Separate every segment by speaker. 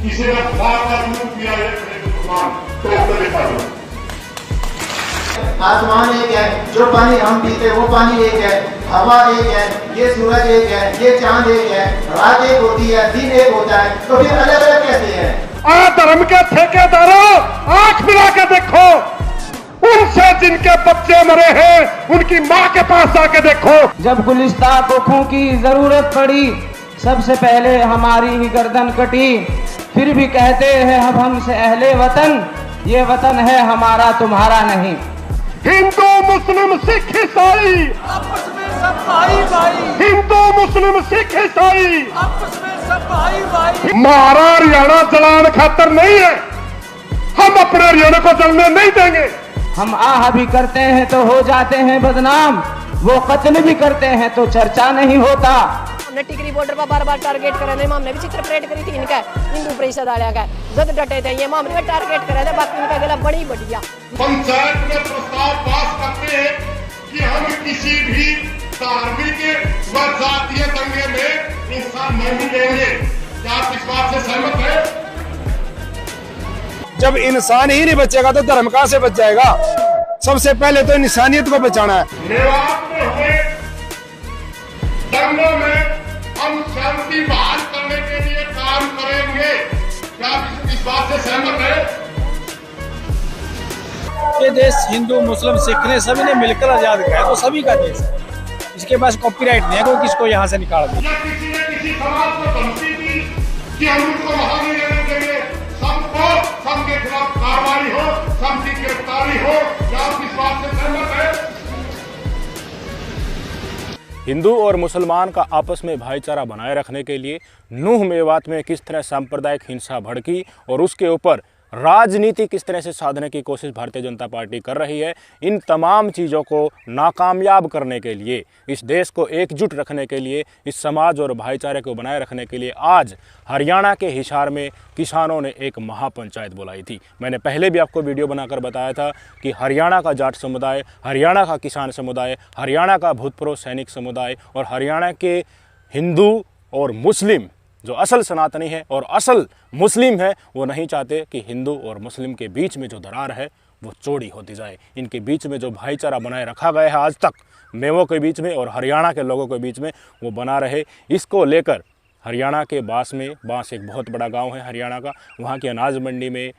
Speaker 1: किसी ने बार-बार दूध पिया है तो
Speaker 2: आसमान एक है, जो पानी हम पीते वो पानी एक है, हवा एक है, ये सूरज एक है, ये चांद एक है, रात एक होती है, दिन एक होता है, तो फिर अलग अलग कैसे है?
Speaker 1: धर्म के ठेकेदारों, आंख मिला के देखो, उनसे जिनके बच्चे मरे हैं उनकी माँ के पास जाके देखो।
Speaker 3: जब गुलिस्तां कोखों की जरूरत पड़ी सबसे पहले हमारी ही गर्दन कटी, फिर भी कहते हैं अब हमसे अहले वतन, ये वतन है हमारा तुम्हारा नहीं।
Speaker 1: हिंदू मुस्लिम सिख ईसाई
Speaker 4: आपस में सब भाई भाई,
Speaker 1: हिंदू मुस्लिम सिख ईसाई
Speaker 4: आपस में सब भाई भाई।
Speaker 1: हमारा हरियाणा जलाने खातर नहीं है, हम अपने हरियाणा को जलने नहीं देंगे।
Speaker 3: हम आह भी करते हैं तो हो जाते हैं बदनाम, वो कत्ल भी करते हैं तो चर्चा नहीं होता।
Speaker 5: हमने टिकरी बॉर्डर पर बार-बार टारगेट करे, हमने भी चित्र परेड करी थी इनका हिंदू परिषद वाले का, जब डटे थे ये मामले में टारगेट करे थे, बाकी इनका गला बड़ी बढ़िया।
Speaker 1: पंचायत में प्रस्ताव पास करते हैं कि हम किसी भी धार्मिक व जातीय दंगे में हिस्सा नहीं लेंगे। क्या आप इस बात से सहमत है?
Speaker 6: जब इंसान ही नहीं बचेगा तो धर्म कहां से बच जाएगा? सबसे पहले तो इंसानियत को बचाना है।
Speaker 1: मेवात में हुए दंगों में हम शांति बहाल करने के लिए काम करेंगे। क्या आप इस बात से सहमत है?
Speaker 6: ये देश हिंदू मुस्लिम सिख ने सभी ने मिलकर आजाद किया, तो सभी का देश है, इसके पास कॉपीराइट नहीं है कोई किसको यहाँ से निकाल दे।
Speaker 1: या किसी ने किसी समाज को धमकी दी कि हम उनको वहां नहीं रहने देंगे, सबको सबके खिलाफ कार्रवाई हो, सबकी गिरफ्तारी हो। क्या आप इस बात से सहमत है?
Speaker 7: हिंदू और मुसलमान का आपस में भाईचारा बनाए रखने के लिए नूह मेवात में किस तरह सांप्रदायिक हिंसा भड़की और उसके ऊपर राजनीति किस तरह से साधने की कोशिश भारतीय जनता पार्टी कर रही है, इन तमाम चीज़ों को नाकामयाब करने के लिए, इस देश को एकजुट रखने के लिए, इस समाज और भाईचारे को बनाए रखने के लिए आज हरियाणा के हिसार में किसानों ने एक महापंचायत बुलाई थी। मैंने पहले भी आपको वीडियो बनाकर बताया था कि हरियाणा का जाट समुदाय, हरियाणा का किसान समुदाय, हरियाणा का भूतपूर्व सैनिक समुदाय और हरियाणा के हिंदू और मुस्लिम जो असल सनातनी है और असल मुस्लिम है, वो नहीं चाहते कि हिंदू और मुस्लिम के बीच में जो दरार है वो चौड़ी होती जाए। इनके बीच में जो भाईचारा बनाए रखा गया है आज तक मेवों के बीच में और हरियाणा के लोगों के बीच में, वो बना रहे। इसको लेकर हरियाणा के बांस एक बहुत बड़ा गांव है हरियाणा का, वहाँ की अनाज मंडी में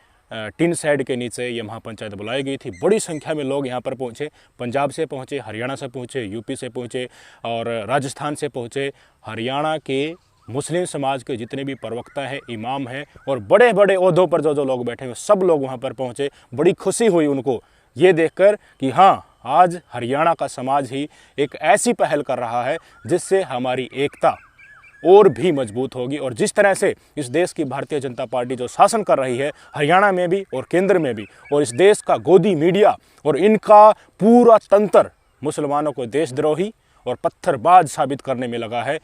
Speaker 7: टिन शेड के नीचे ये महापंचायत बुलाई गई थी। बड़ी संख्या में लोग यहाँ पर पहुँचे, पंजाब से पहुँचे, हरियाणा से पहुँचे, यूपी से पहुँचे और राजस्थान से पहुँचे। हरियाणा के मुस्लिम समाज के जितने भी प्रवक्ता हैं, इमाम हैं और बड़े बड़े ओहदों पर जो लोग बैठे हुए सब लोग वहाँ पर पहुँचे। बड़ी खुशी हुई उनको ये देखकर कि हाँ, आज हरियाणा का समाज ही एक ऐसी पहल कर रहा है जिससे हमारी एकता और भी मजबूत होगी। और जिस तरह से इस देश की भारतीय जनता पार्टी जो शासन कर रही है हरियाणा में भी और केंद्र में भी, और इस देश का गोदी मीडिया और इनका पूरा तंत्र मुसलमानों को देशद्रोही और पत्थरबाज साबित करने में लगा है,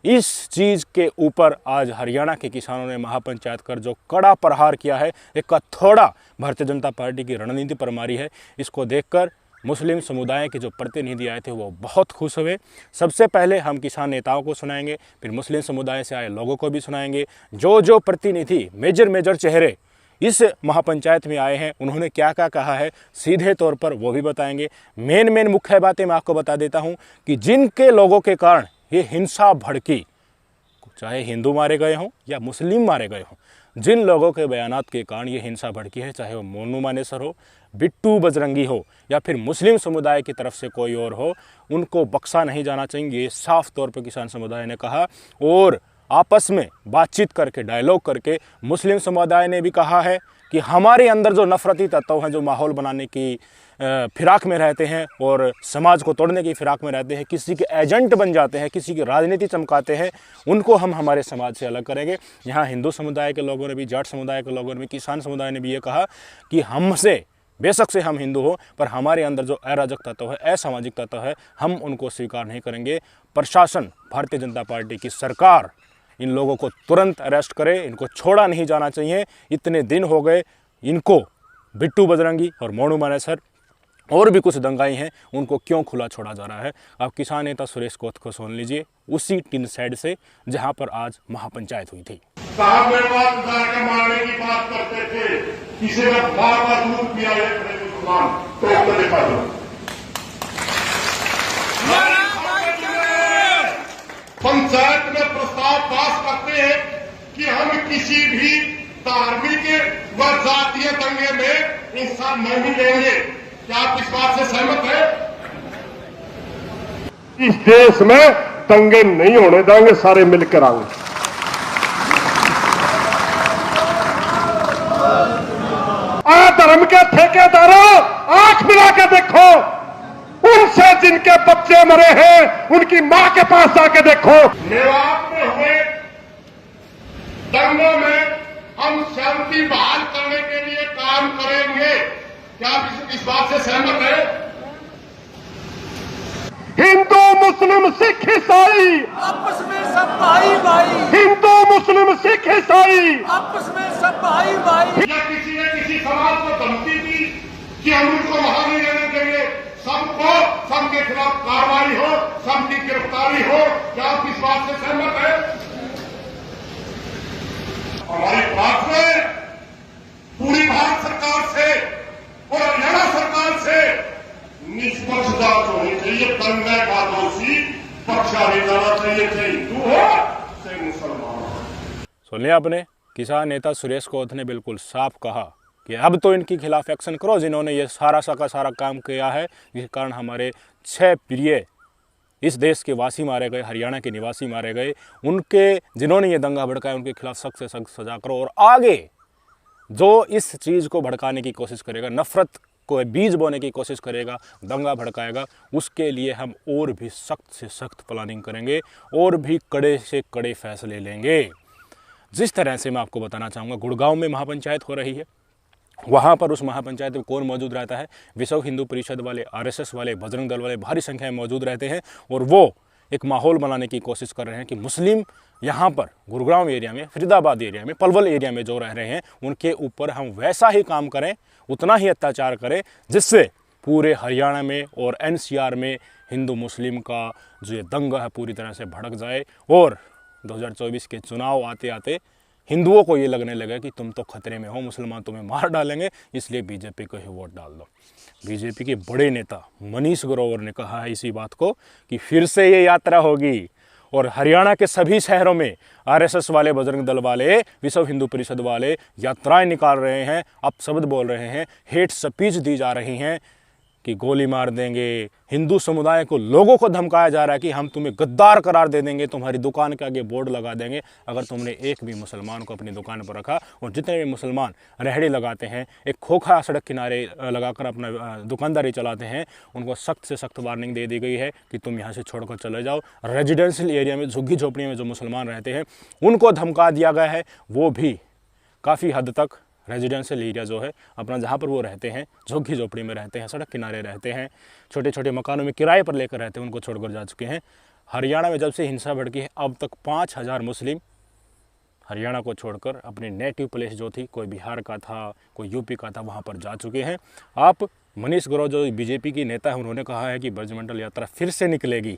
Speaker 7: इस चीज़ के ऊपर आज हरियाणा के किसानों ने महापंचायत कर जो कड़ा प्रहार किया है, एक थोड़ा भारतीय जनता पार्टी की रणनीति पर मारी है। इसको देखकर मुस्लिम समुदाय के जो प्रतिनिधि आए थे वो बहुत खुश हुए। सबसे पहले हम किसान नेताओं को सुनाएंगे, फिर मुस्लिम समुदाय से आए लोगों को भी सुनाएंगे। जो प्रतिनिधि मेजर चेहरे इस महापंचायत में आए हैं उन्होंने क्या क्या कहा है सीधे तौर पर वो भी बताएंगे। मेन मुख्य बातें मैं आपको बता देता हूँ कि जिनके लोगों के कारण ये हिंसा भड़की, चाहे हिंदू मारे गए हों या मुस्लिम मारे गए हों, जिन लोगों के बयानात के कारण ये हिंसा भड़की है, चाहे वो मोनू मानेसर हो, बिट्टू बजरंगी हो या फिर मुस्लिम समुदाय की तरफ से कोई और हो, उनको बख्शा नहीं जाना चाहिए। ये साफ तौर पर किसान समुदाय ने कहा और आपस में बातचीत करके, डायलॉग करके मुस्लिम समुदाय ने भी कहा है कि हमारे अंदर जो नफरती तत्व हैं, जो माहौल बनाने की फिराक में रहते हैं और समाज को तोड़ने की फिराक में रहते हैं, किसी के एजेंट बन जाते हैं, किसी की राजनीति चमकाते हैं, उनको हम हमारे समाज से अलग करेंगे। यहाँ हिंदू समुदाय के लोगों ने भी, जाट समुदाय के लोगों ने भी, किसान समुदाय ने भी ये कहा कि हमसे बेशक से हम हिंदू हो पर हमारे अंदर जो अराजक तत्व है, असामाजिक तत्व है, हम उनको स्वीकार नहीं करेंगे। प्रशासन, भारतीय जनता पार्टी की सरकार इन लोगों को तुरंत अरेस्ट करे, इनको छोड़ा नहीं जाना चाहिए। इतने दिन हो गए इनको, बिट्टू बजरंगी और मोनू मानेसर और भी कुछ दंगाई हैं, उनको क्यों खुला छोड़ा जा रहा है। अब किसान नेता सुरेश कोत को सुन लीजिए उसी टिन शेड से जहां पर आज महापंचायत हुई थी।
Speaker 1: साहब मेवात के किसी ने बार दूध पिया है खड़े मुसलमान तो उसको दिखा दो। पंचायत में प्रस्ताव पास करते हैं कि हम किसी भी धार्मिक व जातीय दंगे में हिंसा नहीं लेंगे। क्या आप इस बात से सहमत हैं? इस देश में दंगे नहीं होने देंगे, सारे मिलकर आएंगे। धर्म के ठेकेदारों, आंख मिला के देखो, उनसे जिनके बच्चे मरे हैं उनकी मां के पास जाके देखो। मेवात में हुए दंगों में हम शांति बहाल करने के लिए काम करेंगे। क्या आप इस बात से सहमत हैं? हिंदू मुस्लिम सिख ईसाई
Speaker 4: आपस में सब भाई भाई।
Speaker 1: हिंदू मुस्लिम सिख ईसाई
Speaker 4: आपस में सब भाई भाई।
Speaker 1: या किसी ने किसी समाज को धमकी दी कि हम उनको वहां नहीं रहने देंगे, सबको सबके खिलाफ कार्रवाई हो, सबकी गिरफ्तारी हो। क्या आप इस बात से सहमत हैं? हमारी प्रार्थना है पूरी भारत सरकार से और हरियाणा सरकार से निष्पक्ष जांच होनी चाहिए। दंगे का दोषी पक्षा नहीं जाना चाहिए, चाहे हिंदू हो चाहे मुसलमान हो।
Speaker 7: सुन लिया आपने, किसान नेता सुरेश कौथ ने बिल्कुल साफ कहा कि अब तो इनके खिलाफ एक्शन करो जिन्होंने ये सारा का सारा काम किया है, जिस कारण हमारे 6 प्रिय इस देश के वासी मारे गए, हरियाणा के निवासी मारे गए। उनके जिन्होंने ये दंगा भड़काया उनके खिलाफ सख्त से सख्त सजा करो। और आगे जो इस चीज़ को भड़काने की कोशिश करेगा, नफरत को बीज बोने की कोशिश करेगा, दंगा भड़काएगा, उसके लिए हम और भी सख्त से सख्त प्लानिंग करेंगे और भी कड़े से कड़े फैसले लेंगे। जिस तरह से मैं आपको बताना चाहूँगा, गुड़गांव में महापंचायत हो रही है, वहाँ पर उस महापंचायत में कौन मौजूद रहता है? विश्व हिंदू परिषद वाले, आरएसएस वाले, बजरंग दल वाले भारी संख्या में मौजूद रहते हैं। और वो एक माहौल बनाने की कोशिश कर रहे हैं कि मुस्लिम यहाँ पर गुरुग्राम एरिया में, फरीदाबाद एरिया में, पलवल एरिया में जो रह रहे हैं उनके ऊपर हम वैसा ही काम करें, उतना ही अत्याचार करें, जिससे पूरे हरियाणा में और एनसीआर में हिंदू मुस्लिम का जो ये दंगा है पूरी तरह से भड़क जाए और 2024 के चुनाव आते आते हिंदुओं को ये लगने लगा कि तुम तो खतरे में हो, मुसलमान तुम्हें मार डालेंगे, इसलिए बीजेपी को ही वोट डाल दो। बीजेपी के बड़े नेता मनीष ग्रोवर ने कहा है इसी बात को कि फिर से ये यात्रा होगी और हरियाणा के सभी शहरों में आरएसएस वाले, बजरंग दल वाले, विश्व हिंदू परिषद वाले यात्राएं निकाल रहे हैं, अपशब्द बोल रहे हैं, हेट स्पीच दी जा रही हैं कि गोली मार देंगे। हिंदू समुदाय को, लोगों को धमकाया जा रहा है कि हम तुम्हें गद्दार करार दे देंगे, तुम्हारी दुकान के आगे बोर्ड लगा देंगे अगर तुमने एक भी मुसलमान को अपनी दुकान पर रखा। और जितने भी मुसलमान रेहड़ी लगाते हैं, एक खोखा सड़क किनारे लगाकर अपना दुकानदारी चलाते हैं, उनको सख्त से सख्त वार्निंग दे दी गई है कि तुम यहाँ से छोड़कर चले जाओ। रेजिडेंशियल एरिया में, झुग्गी झोपड़ी में जो मुसलमान रहते हैं उनको धमका दिया गया है। वो भी काफ़ी हद तक रेजिडेंशियल एरिया जो है अपना, जहाँ पर वो रहते हैं, झुग्गी झोपड़ी में रहते हैं, सड़क किनारे रहते हैं, छोटे छोटे मकानों में किराए पर लेकर रहते हैं, उनको छोड़कर जा चुके हैं। हरियाणा में जब से हिंसा भड़की है अब तक 5000 मुस्लिम हरियाणा को छोड़कर अपनी नेटिव प्लेस जो थी, कोई बिहार का था, कोई यूपी का था, वहाँ पर जा चुके हैं। आप मनीष ग्रोवर जो बीजेपी की नेता है, उन्होंने कहा है कि ब्रजमंडल यात्रा फिर से निकलेगी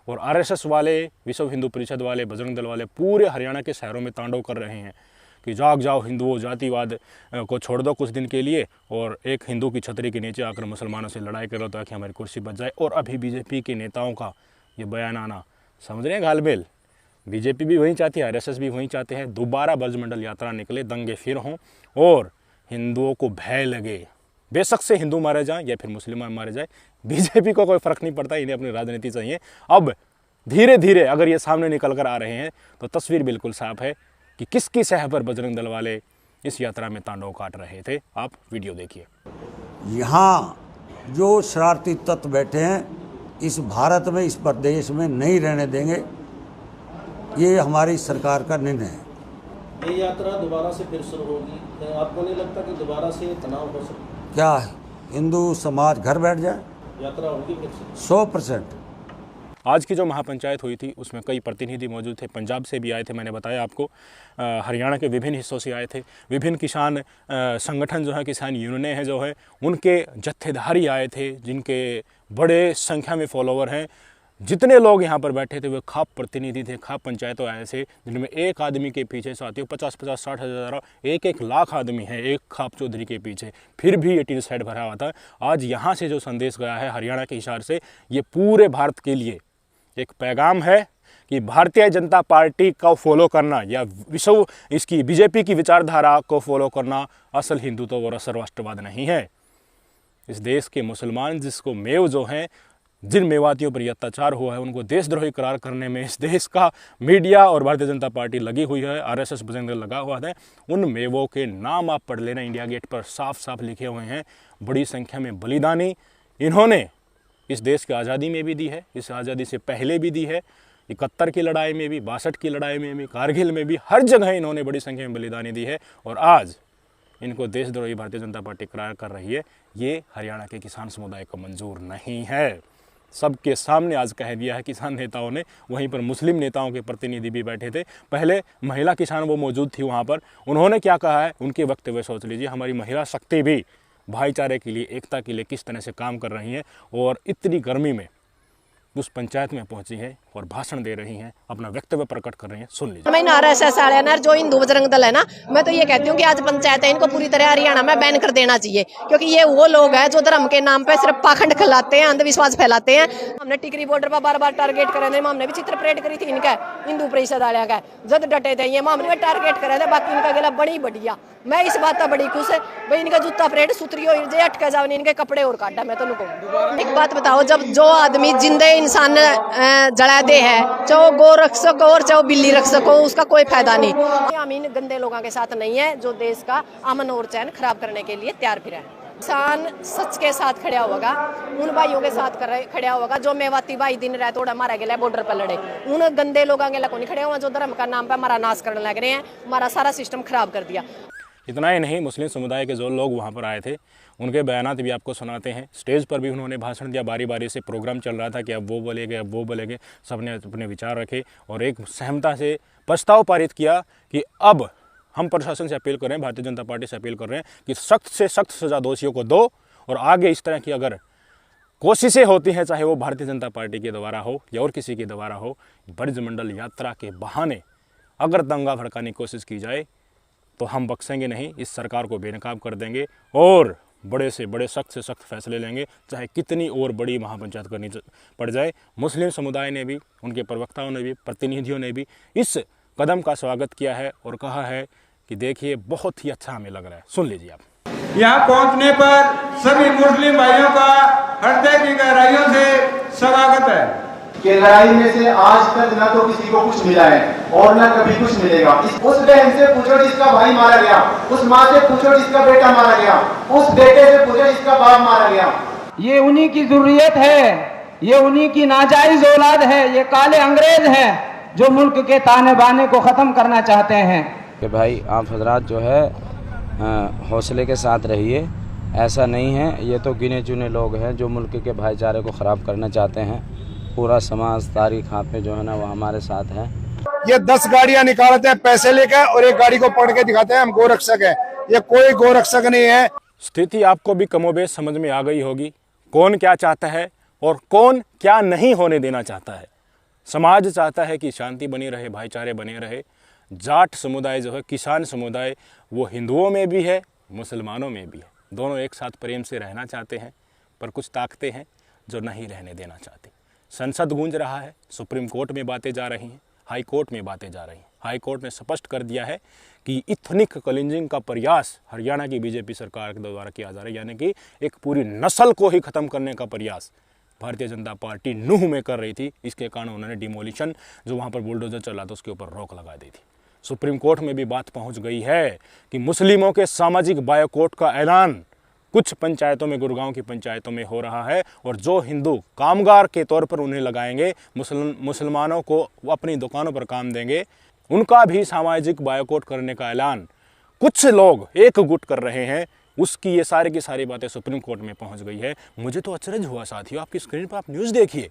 Speaker 7: और आरएसएस वाले, विश्व हिंदू परिषद वाले, बजरंग दल वाले पूरे हरियाणा के शहरों में तांडव कर रहे हैं कि जाग जाओ हिंदुओं, जातिवाद को छोड़ दो कुछ दिन के लिए और एक हिंदू की छतरी के नीचे आकर मुसलमानों से लड़ाई करो ताकि हमारी कुर्सी बच जाए। और अभी बीजेपी के नेताओं का ये बयान आना, समझ रहे हैं घालमेल, बीजेपी भी वही चाहती है, आरएसएस भी वही चाहते हैं, दोबारा ब्रजमंडल यात्रा निकले, दंगे फिर हों और हिंदुओं को भय लगे। बेशक से हिंदू मारे जाएँ या फिर मुसलमान मारे जाए, बीजेपी को कोई फ़र्क नहीं पड़ता, इन्हें अपनी राजनीति चाहिए। अब धीरे धीरे अगर ये सामने निकल कर आ रहे हैं तो तस्वीर बिल्कुल साफ है कि किसकी सह पर बजरंग दल वाले इस यात्रा में तांडव काट रहे थे। आप वीडियो देखिए।
Speaker 8: यहाँ जो शरारती तत्व बैठे हैं इस भारत में, इस प्रदेश में नहीं रहने देंगे, ये हमारी सरकार का निर्णय है।
Speaker 9: ये यात्रा दोबारा से फिर शुरू होगी, आपको नहीं लगता कि दोबारा से तनाव हो सकता?
Speaker 8: क्या हिंदू समाज घर बैठ जाए?
Speaker 9: यात्रा होगी फिर से
Speaker 8: 100%।
Speaker 7: आज की जो महापंचायत हुई थी उसमें कई प्रतिनिधि मौजूद थे, पंजाब से भी आए थे, मैंने बताया आपको, हरियाणा के विभिन्न हिस्सों से आए थे, विभिन्न किसान संगठन जो है, किसान यूनियनें हैं जो है, उनके जत्थेदारी आए थे जिनके बड़े संख्या में फॉलोवर हैं। जितने लोग यहाँ पर बैठे थे वे खाप प्रतिनिधि थे, खाप पंचायतों ऐसे जिनमें एक आदमी के पीछे साथियों 50-50, 60,000, 1-1 लाख आदमी है एक खाप चौधरी के पीछे, फिर भी 18 साइड भरा हुआ था। आज यहाँ से जो संदेश गया है हरियाणा के इशारे से, ये पूरे भारत के लिए एक पैगाम है कि भारतीय जनता पार्टी को फॉलो करना या विश्व इसकी बीजेपी की विचारधारा को फॉलो करना असल हिंदुत्व और असल राष्ट्रवाद नहीं है। इस देश के मुसलमान जिसको मेव जो हैं, जिन मेवातियों पर अत्याचार हुआ है उनको देशद्रोही करार करने में इस देश का मीडिया और भारतीय जनता पार्टी लगी हुई है, आरएसएस बजरंग दल लगा हुआ है। उन मेवों के नाम आप पढ़ लेना, इंडिया गेट पर साफ साफ लिखे हुए हैं। बड़ी संख्या में बलिदानी इन्होंने इस देश की आज़ादी में भी दी है, इस आज़ादी से पहले भी दी है, 71 की लड़ाई में भी, 62 की लड़ाई में भी, कारगिल में भी, हर जगह इन्होंने बड़ी संख्या में बलिदानी दी है। और आज इनको देशद्रोही भारतीय जनता पार्टी करार कर रही है, ये हरियाणा के किसान समुदाय को मंजूर नहीं है। सबके सामने आज कह दिया है किसान नेताओं ने। वहीं पर मुस्लिम नेताओं के प्रतिनिधि भी बैठे थे, पहले महिला किसान वो मौजूद थी वहाँ पर, उन्होंने क्या कहा है उनके वक्तव्य सोच लीजिए। हमारी महिला शक्ति भी भाईचारे के लिए, एकता के लिए किस तरह से काम कर रही हैं और इतनी गर्मी में उस पंचायत में पहुंची है और भाषण दे रही हैं, अपना वक्तव्य प्रकट कर रही हैं। सुन लीजिए।
Speaker 5: मैं आरएसएस वाले ना जो हिंदू बजरंग दल है ना, मैं तो ये कहती हूँ कि आज पंचायत है इनको पूरी तरह हरियाणा में बैन कर देना चाहिए, क्योंकि ये वो लोग हैं जो धर्म के नाम पे सिर्फ पाखंड खिलाते हैं, अंधविश्वास फैलाते हैं। हमने टिकरी बॉर्डर पर बार बार टारगेट करे थे, हमने भी चित्र परेड करी थी इनका हिंदू परिषद वाले का, जब डटे थे ये मामले में टारगेट करे थे, बाकी इनका गला बड़ी बढ़िया। मैं इस बात का बड़ी खुश है भाई, इनका जूता परेड सुतरी हो जाए अटका जाओ, इनके कपड़े और काटा। मैं तो एक बात बताओ, जब जो आदमी जिंदे इंसान जला दे है, चाहे गौ रक्षक और चाहे बिल्ली रक्षक हो, उसका कोई फायदा नहीं। हम इन गंदे लोगों के साथ नहीं है जो देश का अमन और चैन खराब करने के लिए तैयार फिर है। किसान सच के साथ खड़ा होगा, उन भाइयों के साथ खड़ा होगा जो मेवाती भाई दिन रात थोड़ा मारा गया बॉर्डर पर लड़े, उन गंदे लोगों के लिए नहीं खड़े हुआ जो धर्म का नाम पे हमारा नाश करने लग रहे हैं, हमारा सारा सिस्टम खराब कर दिया।
Speaker 7: इतना ही नहीं, मुस्लिम समुदाय के जो लोग वहाँ पर आए थे उनके बयानात भी आपको सुनाते हैं। स्टेज पर भी उन्होंने भाषण दिया, बारी बारी से प्रोग्राम चल रहा था कि अब वो बोलेंगे, अब वो बोलेंगे, सबने अपने विचार रखे और एक सहमता से प्रस्ताव पारित किया कि अब हम प्रशासन से अपील कर रहे हैं, भारतीय जनता पार्टी से अपील कर रहे हैं कि सख्त से सख्त सज़ा दोषियों को दो, और आगे इस तरह की अगर कोशिशें होती हैं, चाहे वो भारतीय जनता पार्टी के द्वारा हो या और किसी के द्वारा हो, ब्रजमंडल यात्रा के बहाने अगर दंगा भड़काने की कोशिश की जाए तो हम बख्शेंगे नहीं, इस सरकार को बेनकाब कर देंगे और बड़े से बड़े सख्त से सख्त फैसले लेंगे, चाहे कितनी और बड़ी महापंचायत करनी पड़ जाए। मुस्लिम समुदाय ने भी, उनके प्रवक्ताओं ने भी, प्रतिनिधियों ने भी इस कदम का स्वागत किया है और कहा है कि देखिए बहुत ही अच्छा हमें लग रहा है। सुन लीजिए आप।
Speaker 10: यहाँ पहुँचने पर सभी मुस्लिम भाइयों का हृदय की गहराइयों से स्वागत है।
Speaker 2: कि लड़ाई में से आज तक ना तो किसी को कुछ मिला है और ना कभी कुछ मिलेगा। उस बहन से पूछो जिसका भाई मारा गया, उस माँ से पूछो जिसका बेटा मारा गया, उस बेटे से पूछो जिसका बाप मारा गया।
Speaker 3: ये उन्हीं की जरूरियत है, ये उन्हीं की नाजायज औलाद है, ये काले अंग्रेज हैं जो मुल्क के ताने बाने को ख़त्म करना चाहते हैं।
Speaker 11: कि भाई आप हजरात जो है हौसले के साथ रहिए, ऐसा नहीं है, ये तो गिने चुने लोग हैं जो मुल्क के भाईचारे को ख़राब करना चाहते हैं। पूरा समाज तारीख यहाँ पे जो है ना वो हमारे साथ है।
Speaker 10: ये 10 गाड़ियाँ निकालते हैं पैसे लेकर और एक गाड़ी को पकड़ के दिखाते हैं हम गोरक्षक हैं, ये कोई गोरक्षक नहीं है।
Speaker 7: स्थिति आपको भी कमोबेश समझ में आ गई होगी, कौन क्या चाहता है और कौन क्या नहीं होने देना चाहता है। समाज चाहता है कि शांति बनी रहे, भाईचारे बने रहे। जाट समुदाय जो है, किसान समुदाय, वो हिंदुओं में भी है, मुसलमानों में भी है, दोनों एक साथ प्रेम से रहना चाहते हैं, पर कुछ ताकतें हैं जो नहीं रहने देना चाहती। संसद गूंज रहा है, सुप्रीम कोर्ट में बातें जा रही हैं, हाई कोर्ट में बातें जा रही हैं। हाई कोर्ट ने स्पष्ट कर दिया है कि इथनिक क्लींजिंग का प्रयास हरियाणा की बीजेपी सरकार के द्वारा किया जा रहा है, यानी कि एक पूरी नस्ल को ही ख़त्म करने का प्रयास भारतीय जनता पार्टी नूह में कर रही थी। इसके कारण उन्होंने डिमोलिशन जो वहाँ पर बुलडोजर चला था उसके ऊपर रोक लगा दी थी। सुप्रीम कोर्ट में भी बात पहुँच गई है कि मुस्लिमों के सामाजिक बायकॉट का ऐलान कुछ पंचायतों में, गुड़गांव की पंचायतों में हो रहा है, और जो हिंदू कामगार के तौर पर उन्हें लगाएंगे, मुसलमानों को अपनी दुकानों पर काम देंगे, उनका भी सामाजिक बायकॉट करने का ऐलान कुछ लोग एकजुट कर रहे हैं। उसकी ये सारी की सारी बातें सुप्रीम कोर्ट में पहुंच गई है। मुझे तो अचरज हुआ साथियों, आपकी स्क्रीन पर आप न्यूज़ देखिए,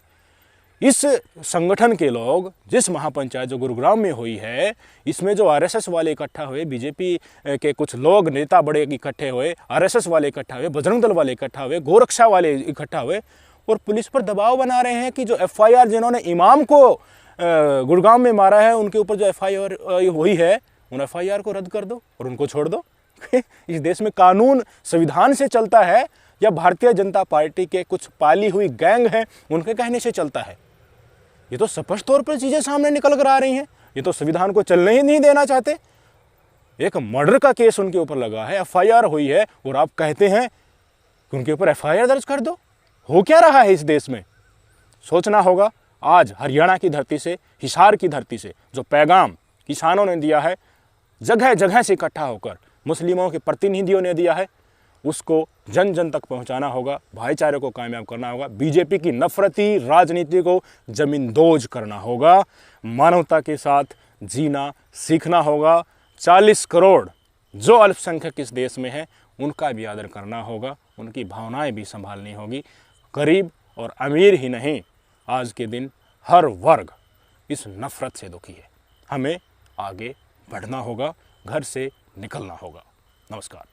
Speaker 7: इस संगठन के लोग, जिस महापंचायत जो गुरुग्राम में हुई है, इसमें जो आरएसएस वाले इकट्ठा हुए, बीजेपी के कुछ लोग नेता बड़े इकट्ठे हुए, आरएसएस वाले इकट्ठा हुए, बजरंग दल वाले इकट्ठा हुए, गोरक्षा वाले इकट्ठा हुए, और पुलिस पर दबाव बना रहे हैं कि जो FIR जिन्होंने इमाम को गुड़गांव में मारा है उनके ऊपर जो FIR हुई है उन FIR को रद्द कर दो और उनको छोड़ दो। इस देश में कानून संविधान से चलता है या भारतीय जनता पार्टी के कुछ पाली हुई गैंग हैं उनके कहने से चलता है? ये तो स्पष्ट तौर पर चीजें सामने निकल कर आ रही हैं। ये तो संविधान को चलने ही नहीं देना चाहते। एक मर्डर का केस उनके ऊपर लगा है, FIR हुई है और आप कहते हैं कि उनके ऊपर FIR दर्ज कर दो। हो क्या रहा है इस देश में? सोचना होगा। आज हरियाणा की धरती से, हिसार की धरती से जो पैगाम किसानों ने दिया है, जगह जगह से इकट्ठा होकर मुस्लिमों के प्रतिनिधियों ने दिया है, उसको जन जन तक पहुंचाना होगा, भाईचारे को कामयाब करना होगा, बीजेपी की नफरती राजनीति को जमींदोज करना होगा, मानवता के साथ जीना सीखना होगा। 40 करोड़ जो अल्पसंख्यक इस देश में है उनका भी आदर करना होगा, उनकी भावनाएं भी संभालनी होगी। गरीब और अमीर ही नहीं, आज के दिन हर वर्ग इस नफरत से दुखी है। हमें आगे बढ़ना होगा, घर से निकलना होगा। नमस्कार।